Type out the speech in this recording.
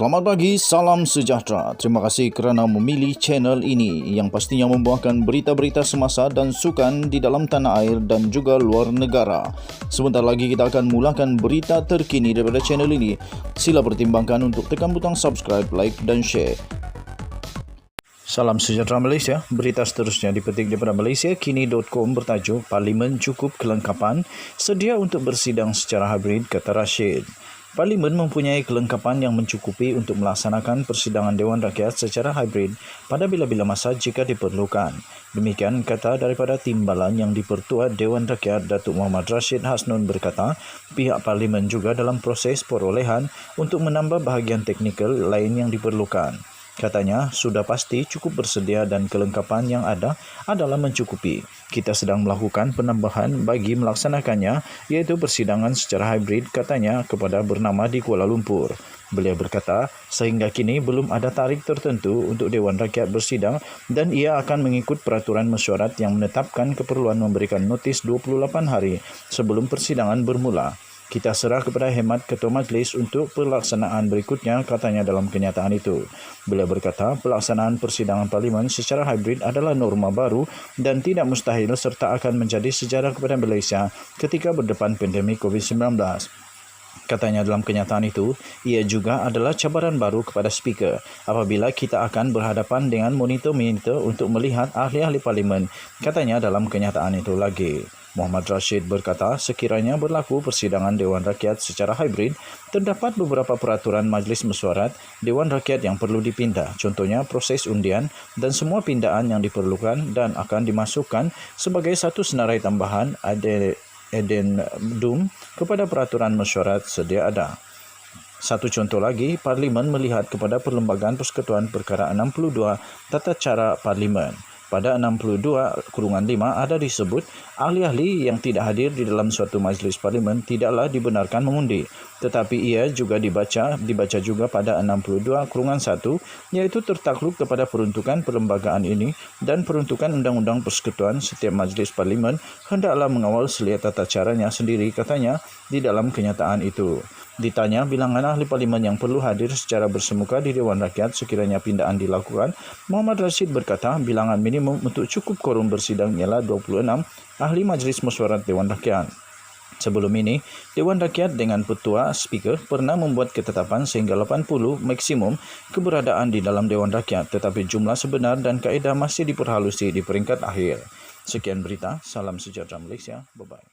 Selamat pagi, salam sejahtera. Terima kasih kerana memilih channel ini yang pastinya membawakan berita-berita semasa dan sukan di dalam tanah air dan juga luar negara. Sebentar lagi kita akan mulakan berita terkini daripada channel ini. Sila pertimbangkan untuk tekan butang subscribe, like dan share. Salam sejahtera Malaysia. Berita seterusnya dipetik daripada malaysiakini.com bertajuk Parlimen cukup kelengkapan, sedia untuk bersidang secara hybrid, kata Rashid. Parlimen mempunyai kelengkapan yang mencukupi untuk melaksanakan persidangan Dewan Rakyat secara hybrid pada bila-bila masa jika diperlukan. Demikian kata daripada Timbalan yang di-Pertua Dewan Rakyat Datuk Muhammad Rashid Hasnun berkata, pihak Parlimen juga dalam proses perolehan untuk menambah bahagian teknikal lain yang diperlukan. Katanya, sudah pasti cukup bersedia dan kelengkapan yang ada adalah mencukupi. Kita sedang melakukan penambahan bagi melaksanakannya, iaitu persidangan secara hybrid, katanya kepada Bernama di Kuala Lumpur. Beliau berkata, sehingga kini belum ada tarikh tertentu untuk Dewan Rakyat bersidang dan ia akan mengikut peraturan mesyuarat yang menetapkan keperluan memberikan notis 28 hari sebelum persidangan bermula. Kita serah kepada Hemat Ketua Majlis untuk pelaksanaan berikutnya, katanya dalam kenyataan itu. Beliau berkata, pelaksanaan persidangan Parlimen secara hybrid adalah norma baru dan tidak mustahil serta akan menjadi sejarah kepada Malaysia ketika berdepan pandemik COVID-19. Katanya dalam kenyataan itu, ia juga adalah cabaran baru kepada speaker apabila kita akan berhadapan dengan monitor-monitor untuk melihat ahli-ahli Parlimen, katanya dalam kenyataan itu lagi. Muhammad Rashid berkata, sekiranya berlaku persidangan Dewan Rakyat secara hybrid, terdapat beberapa peraturan Majlis Mesyuarat Dewan Rakyat yang perlu dipindah, contohnya proses undian dan semua pindaan yang diperlukan dan akan dimasukkan sebagai satu senarai tambahan addendum kepada peraturan mesyuarat sedia ada. Satu contoh lagi, Parlimen melihat kepada Perlembagaan Persekutuan Perkara 62 Tata Cara Parlimen. Pada 62/5 ada disebut ahli-ahli yang tidak hadir di dalam suatu majlis parlimen tidaklah dibenarkan mengundi. Tetapi ia juga dibaca juga pada 62/1 iaitu tertakluk kepada peruntukan perlembagaan ini dan peruntukan undang-undang persekutuan setiap majlis parlimen hendaklah mengawal selia tata caranya sendiri, katanya di dalam kenyataan itu. Ditanya bilangan ahli parlimen yang perlu hadir secara bersemuka di Dewan Rakyat sekiranya pindaan dilakukan, Muhammad Rashid berkata bilangan minimum untuk cukup korum bersidang ialah 26 ahli Majlis Mesyuarat Dewan Rakyat. Sebelum ini, Dewan Rakyat dengan Petua Speaker pernah membuat ketetapan sehingga 80 maksimum keberadaan di dalam Dewan Rakyat, tetapi jumlah sebenar dan kaedah masih diperhalusi di peringkat akhir. Sekian berita, salam sejahtera Malaysia, bye-bye.